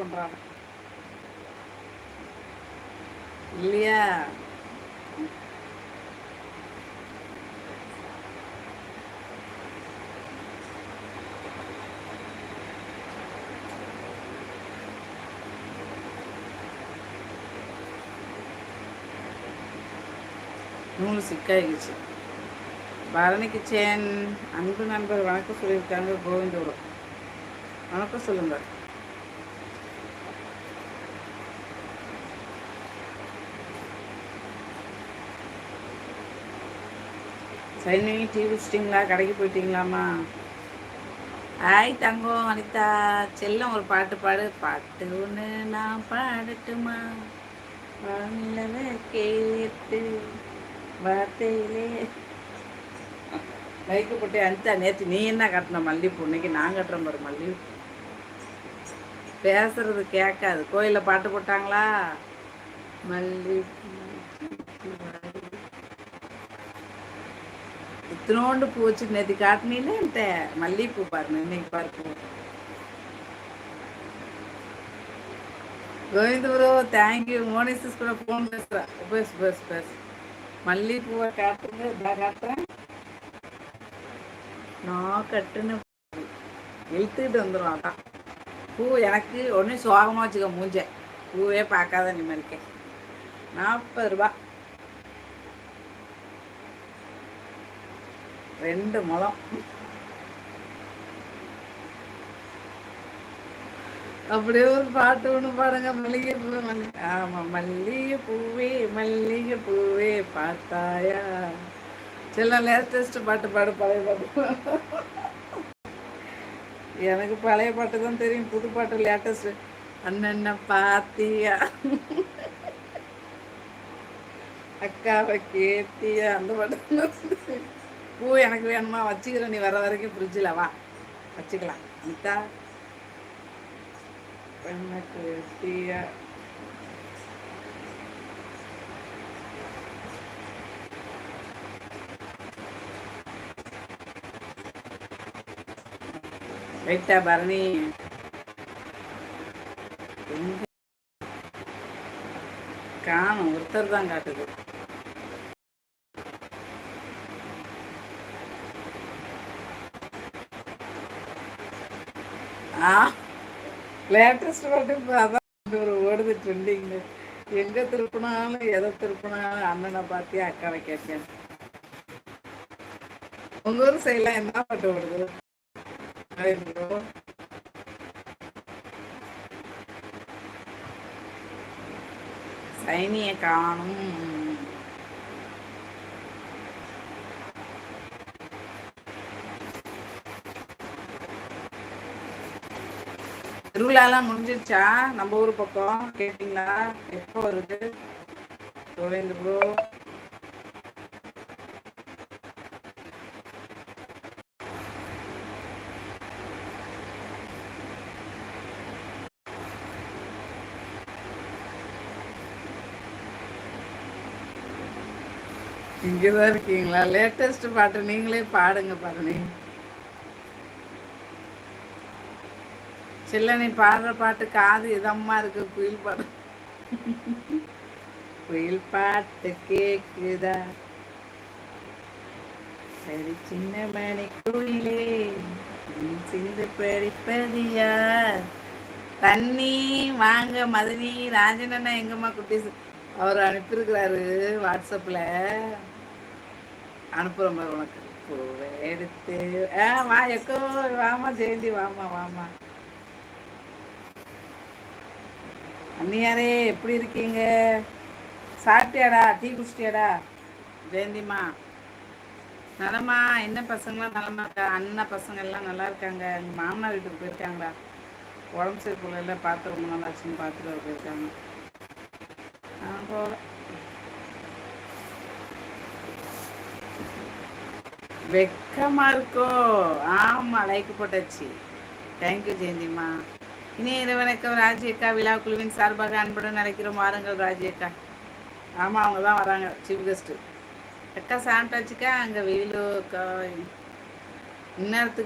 பண்ணுறாங்க இல்லையா? நூல் சிக்காயிடுச்சு. பரணி கிச்சன் அன்பு நண்பர் வணக்கம் சொல்லியிருக்காங்க. கோவிந்தபுரம் வணக்கம் சொல்லுங்க. சைனி டீ குடிச்சிட்டிங்களா? கடைக்கு போயிட்டீங்களாம்மா? ஆய் தங்கம் அனிதா செல்லம் ஒரு பாட்டு பாடு. பாட்டு ஒன்று நான் பாடட்டுமா? வானிலவே கேட்டு வார்த்தையிலே லைக்கு போட்டு அனிதா. நேற்று நீ என்ன கட்டின மல்லிகைப்பூ? இன்னைக்கு நான் கட்டுறேன் பாரு மல்லிகைப்பூ. பேசுறது கேட்காது. கோயிலில் பாட்டு போட்டாங்களா? மல்லிகைப்பூ இத்தினோண்டு பூ வச்சு நேற்று காட்டினீன்னுட்ட மல்லிகைப்பூ பாருங்க. இன்னைக்கு பார்ப்போம். Kovind bro thank you. மோனிசிஸ் கூட ஃபோன் பேசுகிறேன். பேசு மல்லிகைப்பூவை காட்டுங்க. இதான் காட்டுறேன். நான் கட்டுன்னு இழுத்துக்கிட்டு வந்துடும். அதான் பூ எனக்கு ஒன்று சோகமாக வச்சுக்க மூஞ்ச. பூவே பார்க்காத நிம்மதிக்க. 40 ரூபா 2 முழம். அப்படியே ஒரு பாட்டு ஒன்று பாடுங்க. மல்லிகை பூ ஆமாம். மல்லிகை பூவே பார்த்தாயா? செல்லம் லேட்டஸ்ட் பாட்டு பாடு. பழைய பாட்டு எனக்கு பழைய பாட்டு தான் தெரியும். புது பாட்டு லேட்டஸ்ட். அண்ணன பாத்தியா? அக்காவை கேத்தியா? அந்த பாட்டு. பூ எனக்கு வேணுமா? வச்சுக்கிறேன். நீ வர வரைக்கும் ஃப்ரிட்ஜில் வா வச்சுக்கலாம். அனிதா கேத்தியா? ரைட்டா பரணி? காணும் ஒருத்தர் தான் காட்டுது. லேட்டஸ்ட் பாட்டு இப்போ அதான் ஒரு ஓடுது ட்ரெண்டிங்கு. எங்கே திருப்பினாலும் எதை திருப்பினாலும் அண்ணனை பார்த்தியா அக்காவை கேட்டேன். உங்கள் ஊர் சைட்லாம் என்ன பாட்டு ஓடுது? சைனியை காணும். திருவிழாலாம் முடிஞ்சிருச்சா நம்ம ஊர் பக்கம்? கேட்டீங்களா? எப்போ வருது? கோவிந்த் ப்ரோ இங்கேதான் இருக்கீங்களா? லேட்டஸ்ட் பாட்டு நீங்களே பாடுங்க பாருங்க. சில்ல நீ பாடுற பாட்டு காது இதம்மா இருக்கு. குயில் பாடு. குயில் பாட்டு கேக்குதா? சரி சின்ன மணி குயிலே சிந்து படிப்பதியா? தண்ணி வாங்க மதுனி. ராஜனண்ணா எங்கம்மா குட்டீஸ்? அவர் அனுப்பியிருக்கிறாரு வாட்ஸ்அப்பில். அனுப்புகிற மாதிரி உனக்கு பூவை எடுத்து. வா எக்கோ வாமா. ஜெயந்தி வாமா. அண்ணியாரே எப்படி இருக்கீங்க? சாப்பிட்டியாடா? டீ குடிச்சிட்டியாடா? ஜெயந்திம்மா நலமா? என்ன பசங்களாம் நலமா இருக்கா? அண்ணன் பசங்க எல்லாம் நல்லா இருக்காங்க. எங்கள் மாமனார் வீட்டுக்கு போயிருக்காங்களா? உடம்பு சரிக்குள்ள பார்த்து ரொம்ப நல்லாச்சுன்னு பார்த்துட்டு போயிருக்காங்க. போல வெக்கமா இருக்கோ? ஆமா லைக் போட்டாச்சு. தேங்க்யூ ஜெயந்திம்மா. இனிய வணக்கம் ராஜி அக்கா. விழா குழுவின் சார்பாக அன்புடன் நினைக்கிறோம். வாருங்கள் ராஜி அக்கா. ஆமாம் அவங்க தான் வராங்க சீஃப் கெஸ்ட்டு. அக்கா சாப்பிட்டாச்சுக்கா. அங்கே வெயிலோ அக்கா இந்நேரத்துக்கு